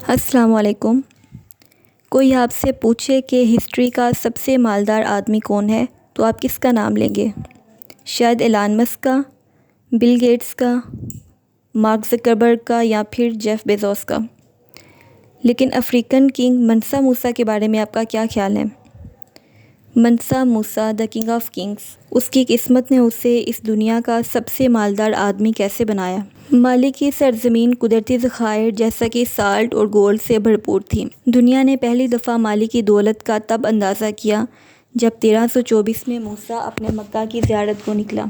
अस्सलाम वालेकुम। कोई आपसे पूछे कि हिस्ट्री का सबसे मालदार आदमी कौन है, तो आप किसका नाम लेंगे? शायद एलन मस्क का, बिल गेट्स का, मार्क ज़करबर्ग का या फिर जेफ बेज़ोस का। लेकिन अफ्रीकन किंग मंसा मूसा के बारे में आपका क्या ख्याल है? मंसा मूसा द किंग ऑफ किंग्स, उसकी किस्मत ने उसे इस दुनिया का सबसे मालदार आदमी कैसे बनाया? माली की सरजमीन कुदरती ज़खायर जैसा कि साल्ट और गोल्ड से भरपूर थी। दुनिया ने पहली दफ़ा माली की दौलत का तब अंदाज़ा किया जब 1324 में मूसा अपने मक्का की ज़ियारत को निकला।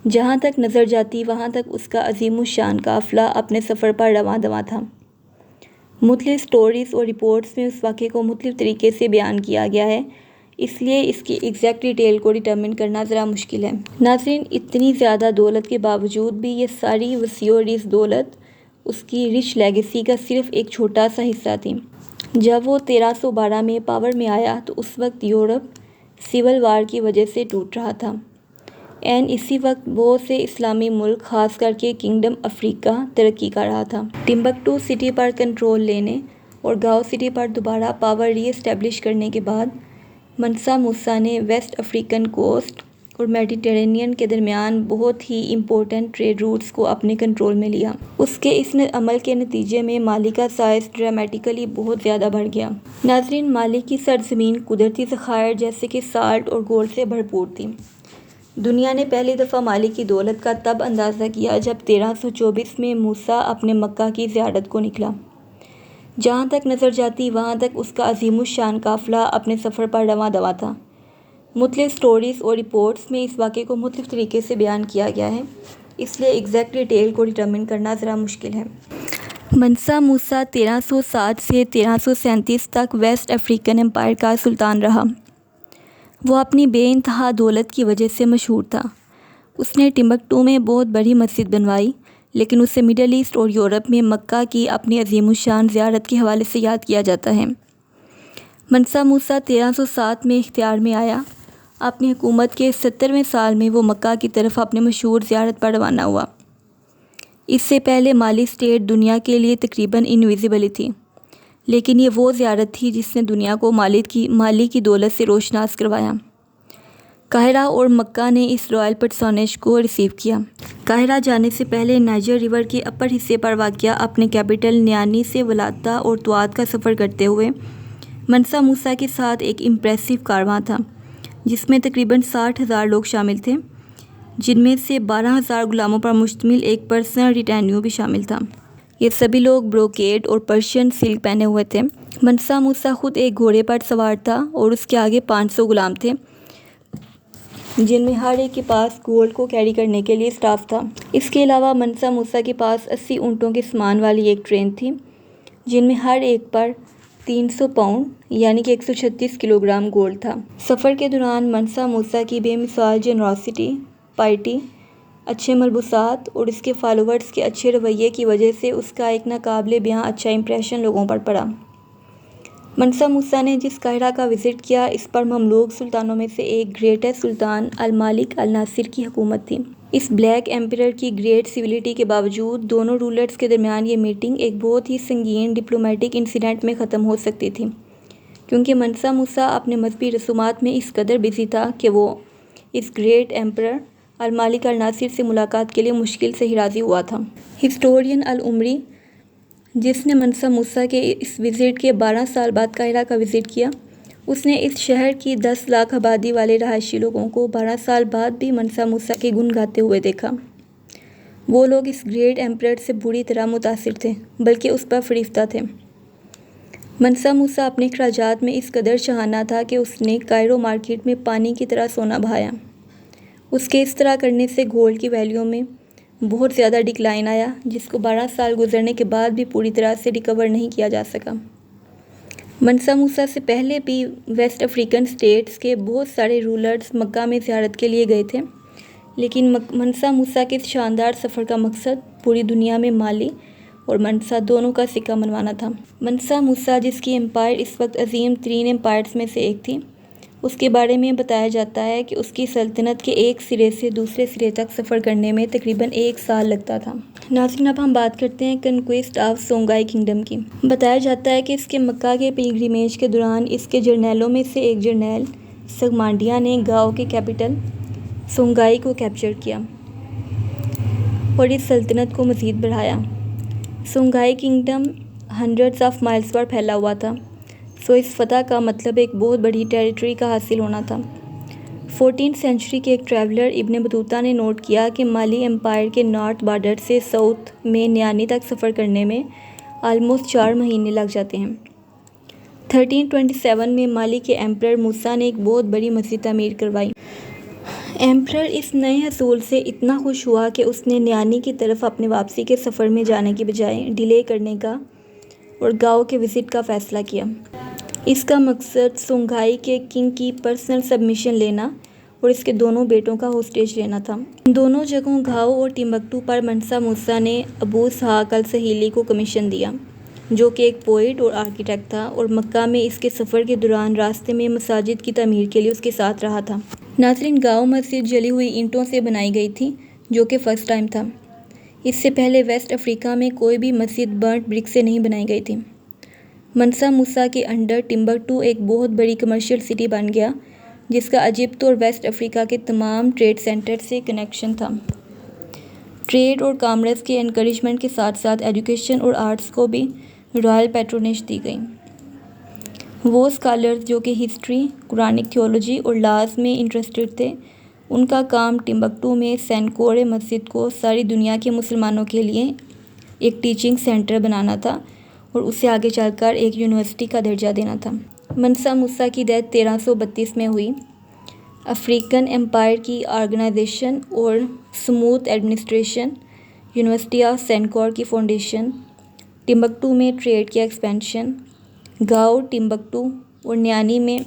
जहाँ तक नज़र जाती वहाँ तक उसका अज़ीमुश्शान काफ़िला अपने सफ़र पर रवां दवां था। मुख्तलिफ़ स्टोरीज़ और रिपोर्ट्स में उस वाक़े को मुख्तलिफ़ तरीके से बयान किया गया है, इसलिए इसकी एग्जैक्ट डिटेल को डिटर्मिन करना ज़रा मुश्किल है। नाज़रीन, इतनी ज़्यादा दौलत के बावजूद भी ये सारी वसी और रिच दौलत उसकी रिच लेगेसी का सिर्फ़ एक छोटा सा हिस्सा थी। जब वो 1312 में पावर में आया तो उस वक्त यूरोप सिविल वार की वजह से टूट रहा था। एंड इसी वक्त बहुत से इस्लामी मुल्क खास करके किंगडम अफ्रीका तरक्की कर रहा था। टिम्बकटू सिटी पर कंट्रोल लेने और गाओ सिटी पर दोबारा पावर री एस्टेब्लिश करने के बाद मंसा मूसा ने वेस्ट अफ्रीकन कोस्ट और मेडिटेरेनियन के दरमियान बहुत ही इम्पोर्टेंट ट्रेड रूट्स को अपने कंट्रोल में लिया। उसके इस अमल के नतीजे में माली का साइज़ ड्रामेटिकली बहुत ज़्यादा बढ़ गया। नाजरीन, माली की सरजमीन कुदरती ज़खायर जैसे कि साल्ट और गोल्ड से भरपूर थी। दुनिया ने पहली दफ़ा माली की दौलत का तब अंदाज़ा किया जब 1324 में मूसा अपने मक्का की ज़ियारत को निकला। जहाँ तक नज़र जाती वहाँ तक उसका अज़ीमुश्शान काफ़िला अपने सफ़र पर रवां दवां था। मुख्तलिफ़ स्टोरीज़ और रिपोर्ट्स में इस वाक़े को मुख्तलिफ़ तरीके से बयान किया गया है, इसलिए एग्जैक्ट डिटेल को डिटर्मिन करना ज़रा मुश्किल है। मंसा मूसा 1360 से 1337 तक वेस्ट अफ्रीकन एम्पायर का सुल्तान रहा। वो अपनी बेइंतहा दौलत की वजह से मशहूर था। उसने टिम्बकटू में बहुत बड़ी मस्जिद बनवाई, लेकिन उसे मिडल ईस्ट और यूरोप में मक्का की अपनी अज़ीमुश्शान ज़ियारत के हवाले से याद किया जाता है। मंसा मूसा 1307 में इख्तियार में आया। अपनी हुकूमत के 70वें साल में वो मक्का की तरफ अपने मशहूर ज़ियारत पर रवाना हुआ। इससे पहले माली स्टेट दुनिया के लिए तकरीबन इनविजिबल थी, लेकिन ये वो ज़ियारत थी जिसने दुनिया को माली की दौलत से रोशनास करवाया। काहिरा और मक्का ने इस रॉयल पर्सोनेज को रिसीव किया। काहिरा जाने से पहले नाइजर रिवर के अपर हिस्से पर वाक़िया अपने कैपिटल न्यानी से वलाता और तुआत का सफ़र करते हुए मंसा मूसा के साथ एक इम्प्रेसिव कारवां था, जिसमें तकरीबन 60,000 लोग शामिल थे, जिनमें से 12,000 गुलामों पर मुश्तमिल एक पर्सनल रिटेन्यू भी शामिल था। ये सभी लोग ब्रोकेड और पर्शियन सिल्क पहने हुए थे। मंसा मूसा खुद एक घोड़े पर सवार था और उसके आगे 500 गुलाम थे, जिनमें हर एक के पास गोल्ड को कैरी करने के लिए स्टाफ था। इसके अलावा मंसा मूसा के पास 80 ऊँटों के सामान वाली एक ट्रेन थी, जिनमें हर एक पर 300 पाउंड यानी कि 136 किलोग्राम गोल्ड था। सफ़र के दौरान मंसा मूसा की बेमिसाल जेनरॉसिटी, पाइटी, अच्छे मलबूसात और इसके फॉलोवर्स के अच्छे रवैये की वजह से उसका एक नाकाबिले बयां अच्छा इंप्रेशन लोगों पर पड़ा। मंसा मूसा ने जिस काहिरा का विज़िट किया, इस पर ममलूक सुल्तानों में से एक ग्रेटेस्ट सुल्तान अल मालिक अल नासिर की हुकूमत थी। इस ब्लैक एम्परर की ग्रेट सिविलिटी के बावजूद दोनों रूलर्स के दरमियान ये मीटिंग एक बहुत ही संगीन डिप्लोमेटिक इंसिडेंट में ख़त्म हो सकती थी, क्योंकि मंसा मूसा अपने मजहबी रसूमात में इस कदर बिजी था कि वो इस ग्रेट एम्परर अल मालिक अल नासिर से मुलाकात के लिए मुश्किल से ही राज़ी हुआ था। हिस्टोरियन अल उमरी, जिसने मंसा मूसा के इस विज़िट के 12 साल बाद काहिरा का विज़िट किया, उसने इस शहर की 10 लाख आबादी वाले रहायशी लोगों को 12 साल बाद भी मंसा मूसा के गुण गाते हुए देखा। वो लोग इस ग्रेट एम्परर से बुरी तरह मुतासिर थे, बल्कि उस पर फरीफ्ता थे। मंसा मूसा अपने अखराजात में इस कदर शहाना था कि उसने कायरो मार्केट में पानी की तरह सोना बहाया। उसके इस तरह करने से गोल्ड की वैल्यू में बहुत ज़्यादा डिक्लाइन आया, जिसको 12 साल गुजरने के बाद भी पूरी तरह से रिकवर नहीं किया जा सका। मंसा मूसा से पहले भी वेस्ट अफ्रीकन स्टेट्स के बहुत सारे रूलर्स मक्का में ज़ियारत के लिए गए थे, लेकिन मंसा मूसा के इस शानदार सफ़र का मकसद पूरी दुनिया में माली और मंसा दोनों का सिक्का मनवाना था। मंसा मूसा, जिसकी एम्पायर इस वक्त अजीम तरीन एम्पायर्स में से एक थी, उसके बारे में बताया जाता है कि उसकी सल्तनत के एक सिरे से दूसरे सिरे तक सफ़र करने में तकरीबन 1 साल लगता था। नाज़रीन, अब हम बात करते हैं कन्क्वेस्ट ऑफ सोंगाई किंगडम की। बताया जाता है कि इसके मक्का के पिलग्रिमेज के दौरान इसके जर्नैलों में से एक जर्नैल सगमांडिया ने गाओ के कैपिटल सोंगाई को कैप्चर किया और इस सल्तनत को मज़ीद बढ़ाया। Songhai kingdom hundreds of miles पर फैला हुआ था, सो इस फतह का मतलब एक बहुत बड़ी टेरिटरी का हासिल होना था। 14th सेंचुरी के एक ट्रैवलर इब्न बतूता ने नोट किया कि माली एम्पायर के नॉर्थ बॉर्डर से साउथ में न्यानी तक सफ़र करने में आलमोस्ट 4 महीने लग जाते हैं। 1327 में माली के एम्परर मूसा ने एक बहुत बड़ी मस्जिद तामीर करवाई। एम्परर इस नए हसूल से इतना खुश हुआ कि उसने न्यानी की तरफ अपने वापसी के सफ़र में जाने की बजाय डिले करने का और गाँव के विज़िट का फ़ैसला किया। इसका मकसद सोंगाई के किंग की पर्सनल सबमिशन लेना और इसके दोनों बेटों का होस्टेज लेना था। दोनों जगहों गाओ और टिम्बकटू पर मनसा मूसा ने अबू इसहाक अल सहीली को कमीशन दिया, जो कि एक पोइट और आर्किटेक्ट था और मक्का में इसके सफ़र के दौरान रास्ते में मसाजिद की तमीर के लिए उसके साथ रहा था। नाज़रीन, गाँव मस्जिद जली हुई ईंटों से बनाई गई थी, जो कि फ़र्स्ट टाइम था। इससे पहले वेस्ट अफ्रीका में कोई भी मस्जिद बर्nt ब्रिक से नहीं बनाई गई थी। मनसा मूसा के अंडर टिम्बकटू एक बहुत बड़ी कमर्शियल सिटी बन गया, जिसका इजिप्ट और वेस्ट अफ्रीका के तमाम ट्रेड सेंटर से कनेक्शन था। ट्रेड और कॉमर्स के एनकरेजमेंट के साथ साथ एजुकेशन और आर्ट्स को भी रॉयल पैट्रोनेज दी गई। वो स्कॉलर्स जो कि हिस्ट्री, कुरानिक थियोलॉजी और लॉज में इंटरेस्टेड थे, उनका काम टिम्बकटू में सेनकोरे मस्जिद को सारी दुनिया के मुसलमानों के लिए एक टीचिंग सेंटर बनाना था और उसे आगे चलकर एक यूनिवर्सिटी का दर्जा देना था। मनसा मूसा की डेथ 1332 में हुई। अफ्रीकन एम्पायर की ऑर्गेनाइजेशन और स्मूथ एडमिनिस्ट्रेशन, यूनिवर्सिटी ऑफ सेनकोर की फाउंडेशन, टिम्बकटू में ट्रेड की एक्सपेंशन, गाओ, टिम्बकटू और न्यानी में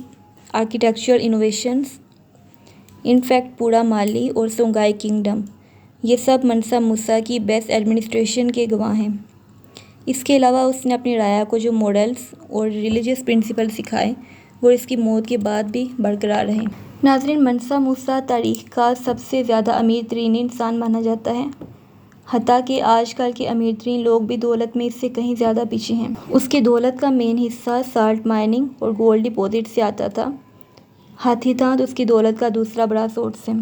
आर्किटेक्चरल इनोवेशंस, इनफैक्ट पूरा माली और सोंगाई किंगडम, ये सब मनसा मूसा की बेस्ट एडमिनिस्ट्रेशन के गवाह हैं। इसके अलावा उसने अपनी राया को जो मॉडल्स और रिलीजियस प्रिंसिपल सिखाए वो इसकी मौत के बाद भी बरकरार रहे। नाज़रीन, मनसा मूसा तारीख़ का सबसे ज़्यादा अमीर तरीन इंसान माना जाता है, हत्ता कि आजकल के अमीर तरीन लोग भी दौलत में इससे कहीं ज़्यादा पीछे हैं। उसकी दौलत का मेन हिस्सा साल्ट माइनिंग और गोल्ड डिपॉजिट से आता था। हाथी दांत उसकी दौलत का दूसरा बड़ा सोर्स है।